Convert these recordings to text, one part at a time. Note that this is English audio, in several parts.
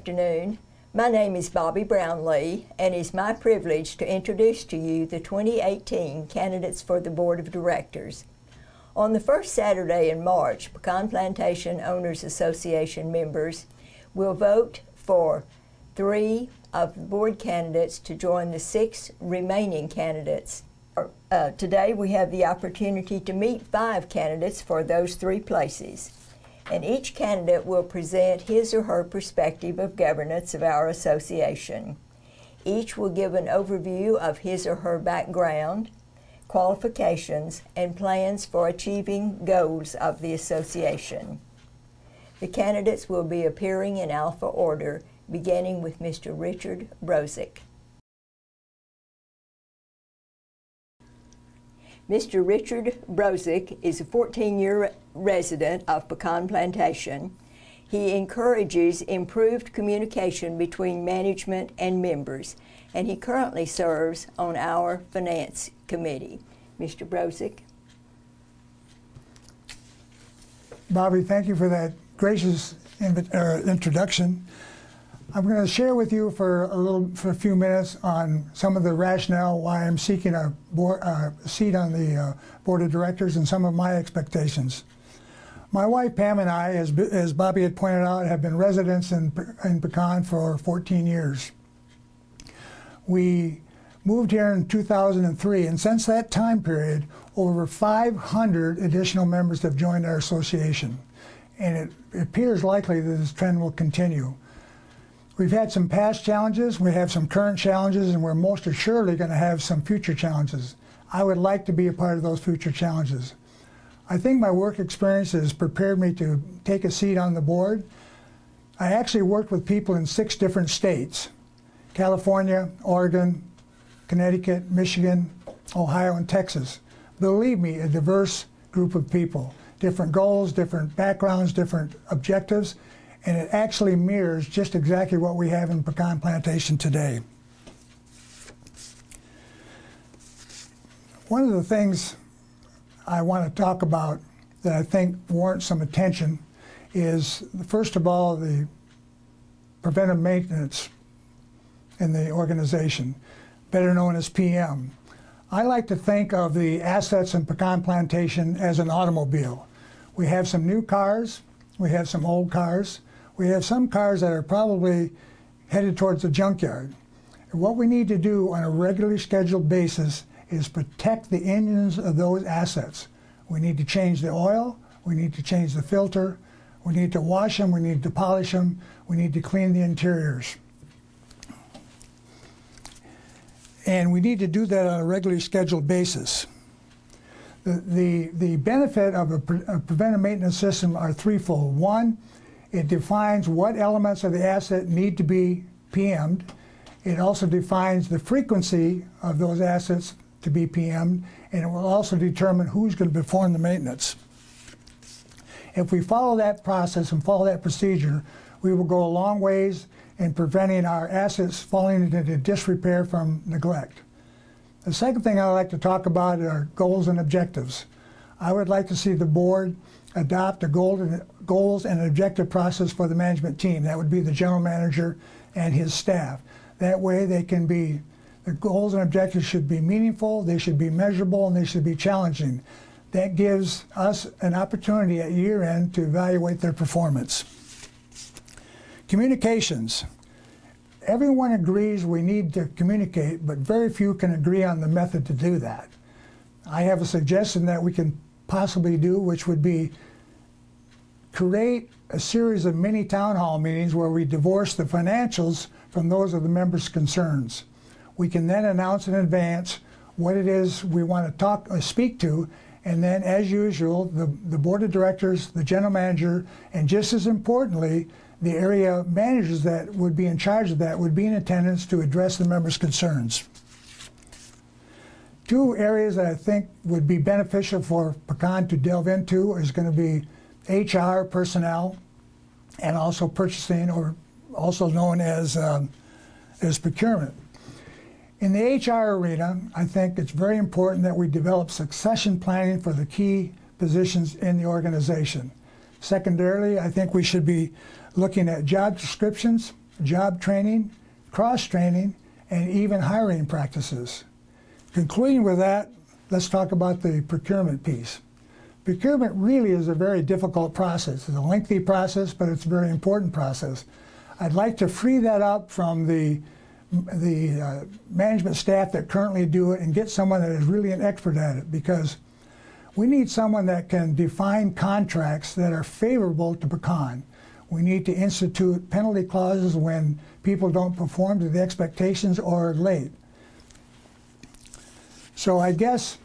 afternoon. My name is Bobby Brownlee, and it's my privilege to introduce to you the 2018 candidates for the Board of Directors. On the first Saturday in March, Pecan Plantation Owners Association members will vote for 3 of the board candidates to join the 6 remaining candidates. Today we have the opportunity to meet 5 candidates for those 3 places, and each candidate will present his or her perspective of governance of our association. Each will give an overview of his or her background, qualifications, and plans for achieving goals of the association. The candidates will be appearing in alpha order, beginning with Mr. Richard Brozick. Mr. Richard Brozick is a 14-year resident of Pecan Plantation. He encourages improved communication between management and members, and he currently serves on our Finance Committee. Mr. Brozick. Bobby, thank you for that gracious introduction. I'm going to share with you for a few minutes on some of the rationale why I'm seeking a seat on the Board of Directors and some of my expectations. My wife Pam and I, as Bobby had pointed out, have been residents in Pecan for 14 years. We moved here in 2003, and since that time period, over 500 additional members have joined our association, and it appears likely that this trend will continue. We've had some past challenges, we have some current challenges, and we're most assuredly going to have some future challenges. I would like to be a part of those future challenges. I think my work experience has prepared me to take a seat on the board. I actually worked with people in 6 different states: California, Oregon, Connecticut, Michigan, Ohio, and Texas. Believe me, a diverse group of people. Different goals, different backgrounds, different objectives, and it actually mirrors just exactly what we have in Pecan Plantation today. One of the things I want to talk about that I think warrants some attention is, first of all, the preventive maintenance in the organization, better known as PM. I like to think of the assets in Pecan Plantation as an automobile. We have some new cars, we have some old cars, we have some cars that are probably headed towards the junkyard. And what we need to do on a regularly scheduled basis is protect the engines of those assets. We need to change the oil, we need to change the filter, we need to wash them, we need to polish them, we need to clean the interiors. And we need to do that on a regularly scheduled basis. The benefit of a preventive maintenance system are threefold. One, it defines what elements of the asset need to be PM'd. It also defines the frequency of those assets to be PM'd, and it will also determine who's going to perform the maintenance. If we follow that process and follow that procedure, we will go a long ways in preventing our assets falling into disrepair from neglect. The second thing I'd like to talk about are goals and objectives. I would like to see the board adopt a goals and objective process for the management team. That would be the general manager and his staff. That way they can be, the goals and objectives should be meaningful, they should be measurable, and they should be challenging. That gives us an opportunity at year end to evaluate their performance. Communications. Everyone agrees we need to communicate, but very few can agree on the method to do that. I have a suggestion that we can possibly do, which would be create a series of mini town hall meetings where we divorce the financials from those of the members' concerns. We can then announce in advance what it is we want to speak to, and then, as usual, the board of directors, the general manager, and just as importantly, the area managers that would be in charge of that would be in attendance to address the members' concerns. 2 areas that I think would be beneficial for Pecan to delve into is going to be HR, personnel, and also purchasing, or also known as procurement. In the HR arena, I think it's very important that we develop succession planning for the key positions in the organization. Secondarily, I think we should be looking at job descriptions job training, cross-training, and even hiring practices. Concluding with that, let's talk about the procurement piece. Procurement really is a very difficult process. It's a lengthy process, but it's a very important process. I'd like to free that up from the management staff that currently do it and get someone that is really an expert at it, because we need someone that can define contracts that are favorable to Pecan. We need to institute penalty clauses when people don't perform to the expectations or are late. So I guess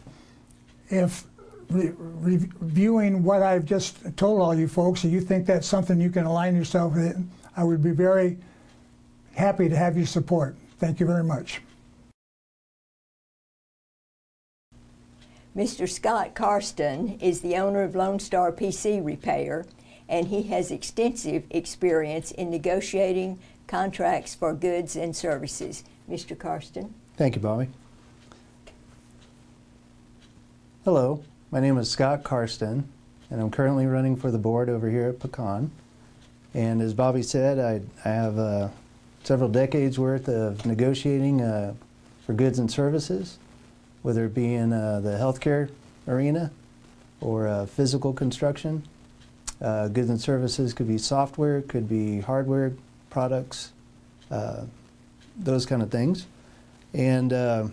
if reviewing what I've just told all you folks, and you think that's something you can align yourself with, I would be very happy to have your support. Thank you very much. Mr. Scott Karsten is the owner of Lone Star PC Repair, and he has extensive experience in negotiating contracts for goods and services. Mr. Karsten. Thank you, Bobby. Hello, my name is Scott Karsten, and I'm currently running for the board over here at Pecan. And as Bobby said, I have several decades worth of negotiating for goods and services, whether it be in the healthcare arena or physical construction. Goods and services could be software, could be hardware products, those kind of things. And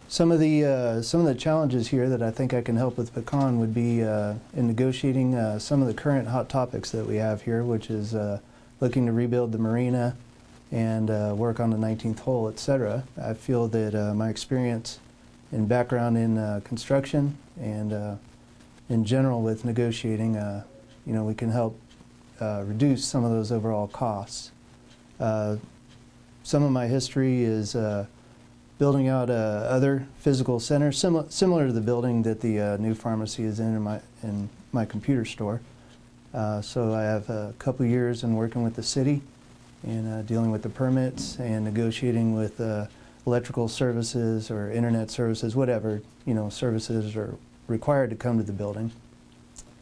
some of the challenges here that I think I can help with Pecan would be in negotiating some of the current hot topics that we have here, which is looking to rebuild the marina and work on the 19th hole, etc. I feel that my experience and background in construction and in general with negotiating, you know, we can help reduce some of those overall costs. Some of my history is building out other physical centers, similar to the building that the new pharmacy is in my computer store. So I have a couple years in working with the city and dealing with the permits and negotiating with electrical services or internet services, whatever, you know, services are required to come to the building.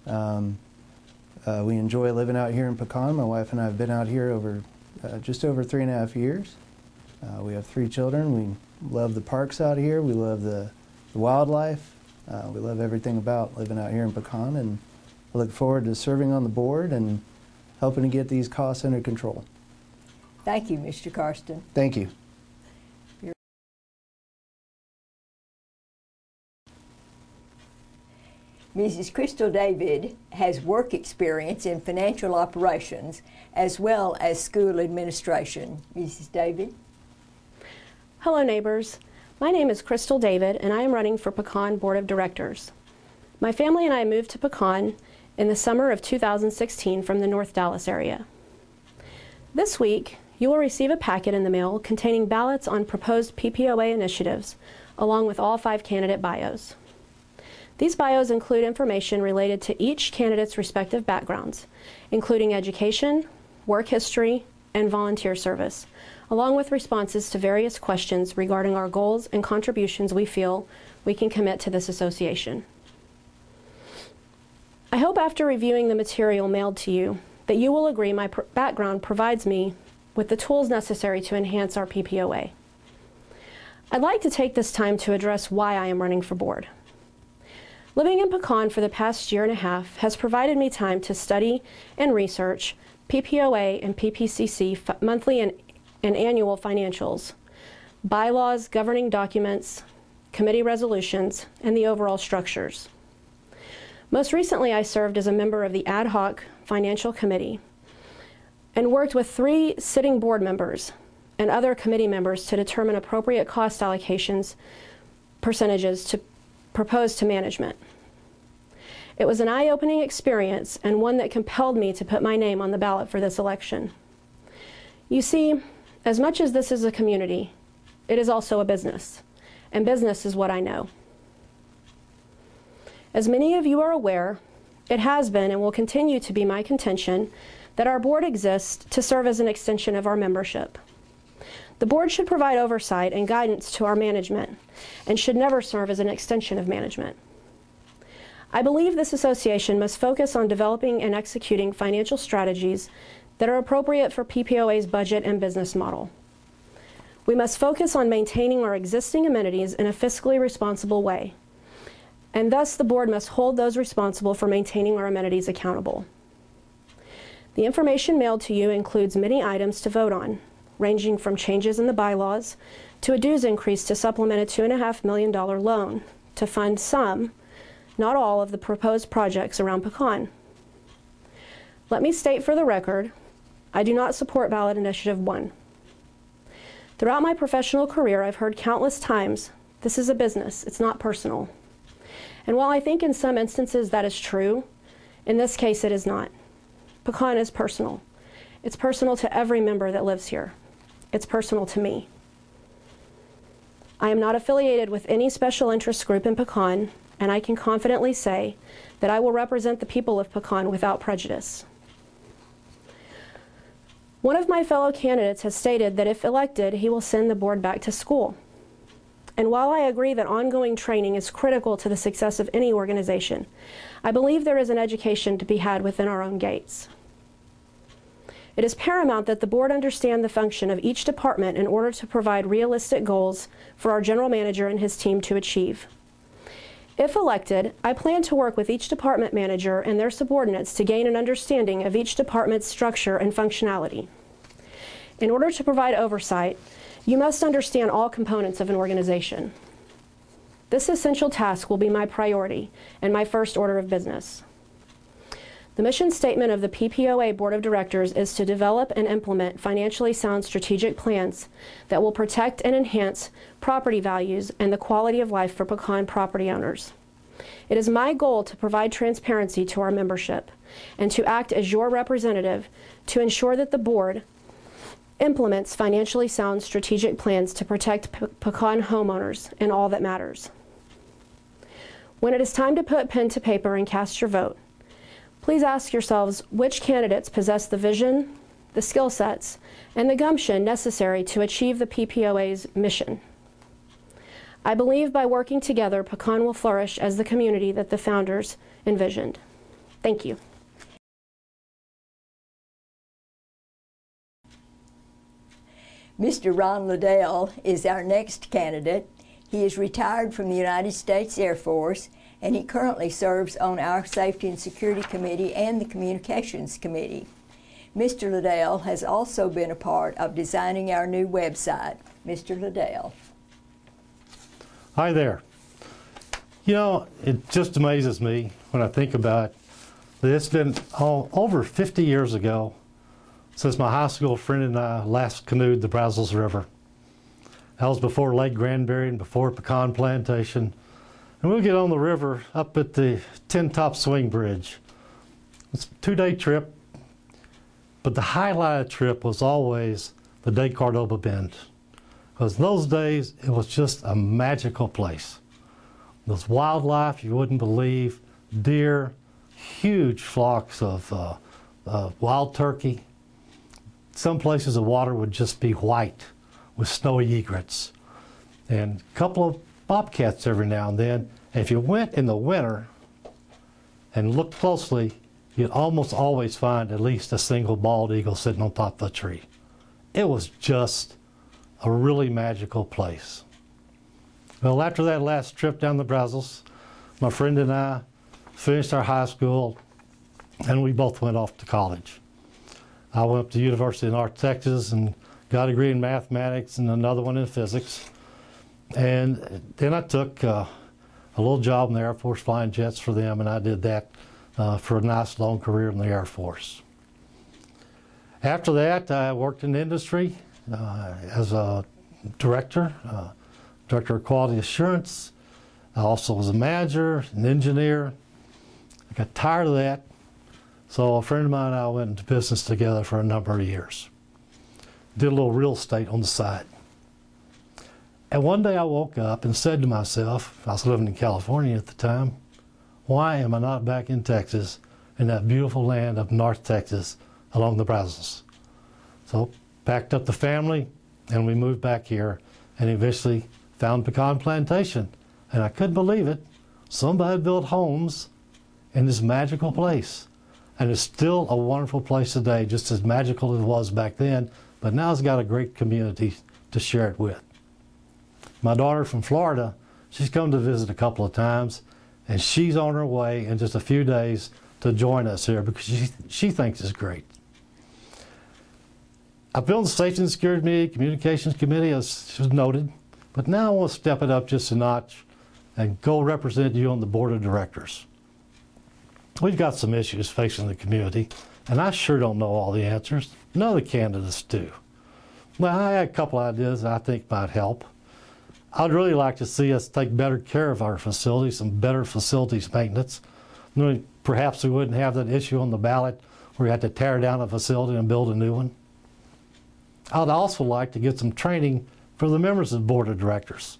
We enjoy living out here in Pecan. My wife and I have been out here over just over 3.5 years. We have 3 children. We love the parks out here. We love the wildlife. We love everything about living out here in Pecan, and I look forward to serving on the board and helping to get these costs under control. Thank you, Mr. Karsten. Thank you. Mrs. Crystal David has work experience in financial operations as well as school administration. Mrs. David. Hello, neighbors. My name is Crystal David, and I am running for Pecan Board of Directors. My family and I moved to Pecan in the summer of 2016 from the North Dallas area. This week, you will receive a packet in the mail containing ballots on proposed PPOA initiatives, along with all 5 candidate bios. These bios include information related to each candidate's respective backgrounds, including education, work history, and volunteer service, along with responses to various questions regarding our goals and contributions we feel we can commit to this association. I hope after reviewing the material mailed to you that you will agree my background provides me with the tools necessary to enhance our PPOA. I'd like to take this time to address why I am running for board. Living in Pecan for the past 1.5 years has provided me time to study and research PPOA and PPCC monthly and annual financials, bylaws, governing documents, committee resolutions, and the overall structures. Most recently, I served as a member of the Ad Hoc Financial Committee and worked with 3 sitting board members and other committee members to determine appropriate cost allocations percentages to propose to management. It was an eye-opening experience and one that compelled me to put my name on the ballot for this election. You see, as much as this is a community, it is also a business, and business is what I know. As many of you are aware, it has been and will continue to be my contention that our board exists to serve as an extension of our membership. The board should provide oversight and guidance to our management and should never serve as an extension of management. I believe this association must focus on developing and executing financial strategies that are appropriate for PPOA's budget and business model. We must focus on maintaining our existing amenities in a fiscally responsible way, and thus the board must hold those responsible for maintaining our amenities accountable. The information mailed to you includes many items to vote on, ranging from changes in the bylaws to a dues increase to supplement a $2.5 million loan to fund some, not all, of the proposed projects around Pecan. Let me state for the record, I do not support ballot initiative 1. Throughout my professional career, I've heard countless times, this is a business, it's not personal. And while I think in some instances that is true, in this case it is not. Pecan is personal. It's personal to every member that lives here. It's personal to me. I am not affiliated with any special interest group in Pecan, and I can confidently say that I will represent the people of Pecan without prejudice. One of my fellow candidates has stated that if elected, he will send the board back to school. And while I agree that ongoing training is critical to the success of any organization, I believe there is an education to be had within our own gates. It is paramount that the board understand the function of each department in order to provide realistic goals for our general manager and his team to achieve. If elected, I plan to work with each department manager and their subordinates to gain an understanding of each department's structure and functionality. In order to provide oversight, you must understand all components of an organization. This essential task will be my priority and my first order of business. The mission statement of the PPOA Board of Directors is to develop and implement financially sound strategic plans that will protect and enhance property values and the quality of life for Pecan property owners. It is my goal to provide transparency to our membership and to act as your representative to ensure that the board implements financially sound strategic plans to protect Pecan homeowners in all that matters. When it is time to put pen to paper and cast your vote, please ask yourselves which candidates possess the vision, the skill sets, and the gumption necessary to achieve the PPOA's mission. I believe by working together, Pecan will flourish as the community that the founders envisioned. Thank you. Mr. Ron Liddell is our next candidate. He is retired from the United States Air Force, and he currently serves on our Safety and Security Committee and the Communications Committee. Mr. Liddell has also been a part of designing our new website. Mr. Liddell. Hi there. You know, it just amazes me when I think about it that it's been over 50 years ago since my high school friend and I last canoed the Brazos River. That was before Lake Granbury and before Pecan Plantation. And we'll get on the river up at the Tin Top Swing Bridge. It's a 2-day trip, but the highlight of the trip was always the Day Cordova Bend. Because in those days, it was just a magical place. There's wildlife you wouldn't believe, deer, huge flocks of wild turkey. Some places the water would just be white with snowy egrets. And a couple of bobcats every now and then. And if you went in the winter and looked closely, you'd almost always find at least a single bald eagle sitting on top of a tree. It was just a really magical place. Well, after that last trip down the Brazos, my friend and I finished our high school and we both went off to college. I went up to the University of North Texas and got a degree in mathematics and another one in physics. And then I took a little job in the Air Force flying jets for them, and I did that for a nice long career in the Air Force. After that, I worked in the industry as a director of quality assurance. I also was a manager, an engineer. I got tired of that, so a friend of mine and I went into business together for a number of years. Did a little real estate on the side. And one day I woke up and said to myself, I was living in California at the time, why am I not back in Texas, in that beautiful land of North Texas along the Brazos? So packed up the family and we moved back here and eventually found Pecan Plantation. And I couldn't believe it. Somebody built homes in this magical place. and it's still a wonderful place today, just as magical as it was back then, but now it's got a great community to share it with. My daughter from Florida, she's come to visit a couple of times, and she's on her way in just a few days to join us here because she thinks it's great. I've been on the Safety and Security Committee, Communications Committee, as was noted, but now I want to step it up just a notch and go represent you on the Board of Directors. We've got some issues facing the community, and I sure don't know all the answers. None of the candidates do. Well, I had a couple ideas that I think might help. I'd really like to see us take better care of our facilities and better facilities maintenance. Perhaps we wouldn't have that issue on the ballot where we had to tear down a facility and build a new one. I'd also like to get some training for the members of the Board of Directors.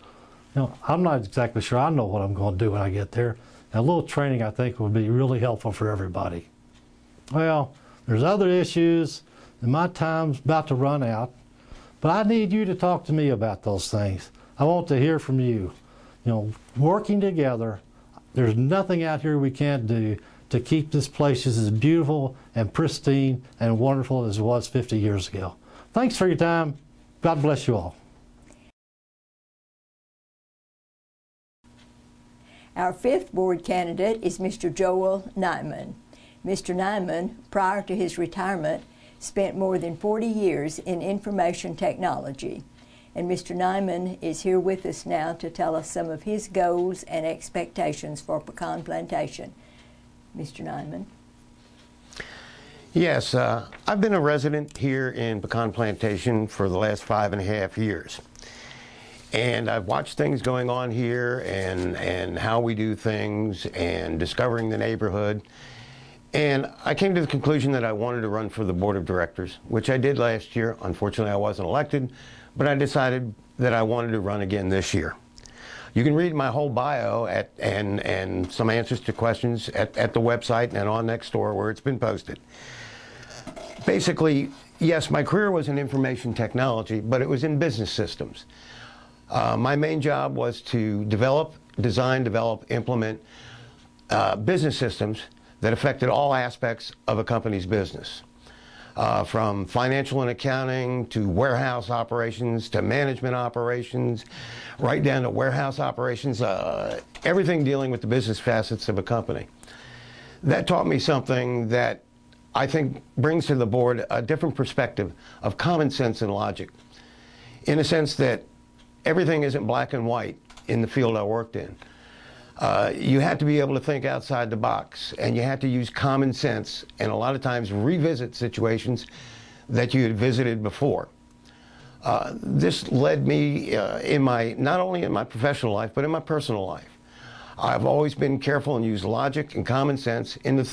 I'm not exactly sure I know what I'm going to do when I get there. And a little training, I think, would be really helpful for everybody. Well, there's other issues, and my time's about to run out, but I need you to talk to me about those things. I want to hear from you. Working together, there's nothing out here we can't do to keep this place as beautiful and pristine and wonderful as it was 50 years ago. Thanks for your time. God bless you all. Our fifth board candidate is Mr. Joel Nyman. Mr. Nyman, prior to his retirement, spent more than 40 years in information technology. And Mr. Nyman is here with us now to tell us some of his goals and expectations for Pecan Plantation. Mr. Nyman. Yes, I've been a resident here in Pecan Plantation for the last 5.5 years. And I've watched things going on here and how we do things and discovering the neighborhood. And I came to the conclusion that I wanted to run for the Board of Directors, which I did last year. Unfortunately, I wasn't elected, but I decided that I wanted to run again this year. You can read my whole bio and some answers to questions at the website and on Nextdoor where it's been posted. Basically, yes, my career was in information technology, but it was in business systems. My main job was to design, develop, implement business systems that affected all aspects of a company's business. From financial and accounting to warehouse operations to management operations, right down to warehouse operations, everything dealing with the business facets of a company. That taught me something that I think brings to the board a different perspective of common sense and logic, in a sense that everything isn't black and white in the field I worked in. You have to be able to think outside the box, and you have to use common sense and a lot of times revisit situations that you had visited before. This led me not only in my professional life, but in my personal life. I've always been careful and used logic and common sense in the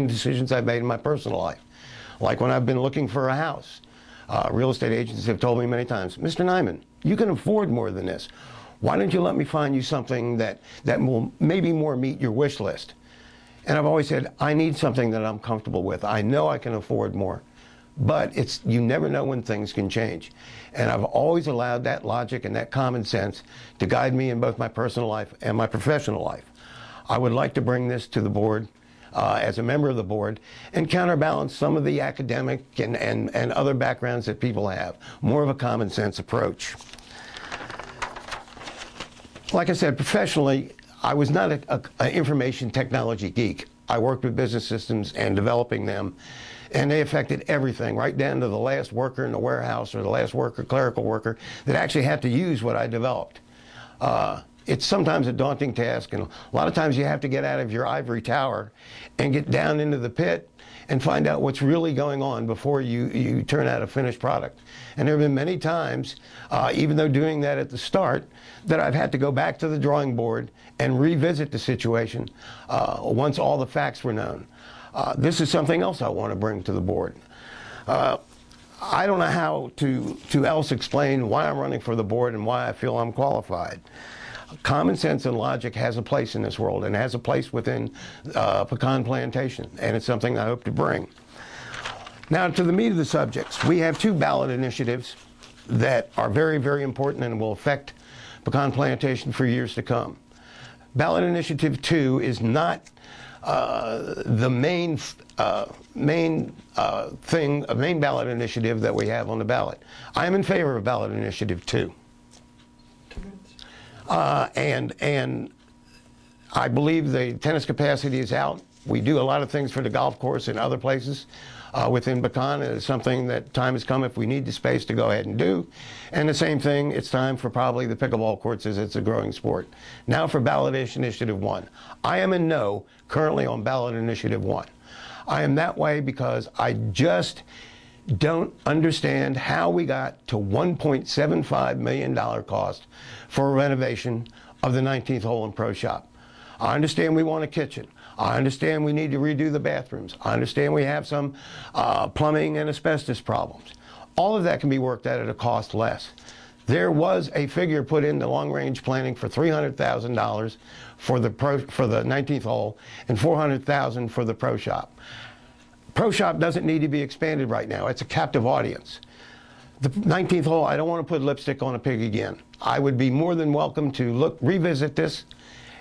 decisions I've made in my personal life. Like when I've been looking for a house, real estate agents have told me many times, Mr. Nyman, you can afford more than this. Why don't you let me find you something that will maybe more meet your wish list? And I've always said, I need something that I'm comfortable with. I know I can afford more, but you never know when things can change. And I've always allowed that logic and that common sense to guide me in both my personal life and my professional life. I would like to bring this to the board as a member of the board and counterbalance some of the academic and other backgrounds that people have. More of a common sense approach. Like I said, professionally, I was not an information technology geek. I worked with business systems and developing them, and they affected everything, right down to the last worker in the warehouse or the last worker, clerical worker, that actually had to use what I developed. It's sometimes a daunting task, and a lot of times you have to get out of your ivory tower and get down into the pit and find out what's really going on before you turn out a finished product. And there have been many times, even though doing that at the start, that I've had to go back to the drawing board and revisit the situation once all the facts were known. This is something else I want to bring to the board. I don't know how to else explain why I'm running for the board and why I feel I'm qualified. Common sense and logic has a place in this world and has a place within Pecan Plantation, and it's something I hope to bring. Now to the meat of the subjects. We have 2 ballot initiatives that are very, very important and will affect Pecan Plantation for years to come. Ballot Initiative 2 is not the main ballot initiative that we have on the ballot. I am in favor of ballot initiative 2. And I believe the tennis capacity is out. We do a lot of things for the golf course and other places within Pecan. It is something that time has come if we need the space to go ahead and do. And the same thing, it's time for probably the pickleball courts as it's a growing sport. Now for ballot initiative 1. I am in no currently on ballot initiative 1. I am that way because I just don't understand how we got to $1.75 million cost for a renovation of the 19th hole in Pro Shop. I understand we want a kitchen. I understand we need to redo the bathrooms. I understand we have some plumbing and asbestos problems. All of that can be worked out at a cost less. There was a figure put into long-range planning for $300,000 for the 19th hole and $400,000 for the Pro Shop. Pro Shop doesn't need to be expanded right now. It's a captive audience. The 19th hole, I don't want to put lipstick on a pig again. I would be more than welcome to revisit this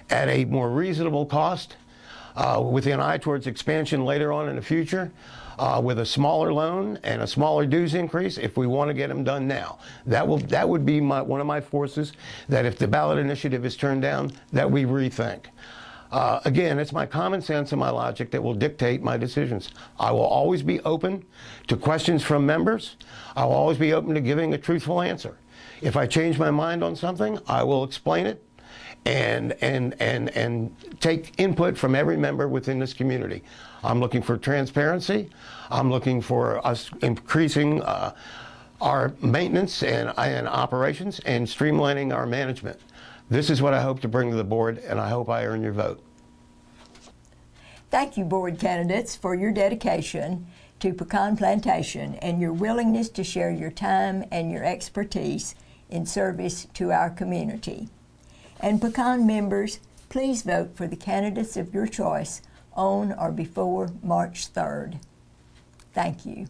at a more reasonable cost with an eye towards expansion later on in the future with a smaller loan and a smaller dues increase if we want to get them done now. That would be one of my forces that if the ballot initiative is turned down, that we rethink. Again, it's my common sense and my logic that will dictate my decisions. I will always be open to questions from members. I will always be open to giving a truthful answer. If I change my mind on something, I will explain it and take input from every member within this community. I'm looking for transparency. I'm looking for us increasing our maintenance and operations and streamlining our management. This is what I hope to bring to the board, and I hope I earn your vote. Thank you, board candidates, for your dedication to Pecan Plantation and your willingness to share your time and your expertise in service to our community. And Pecan members, please vote for the candidates of your choice on or before March 3rd. Thank you.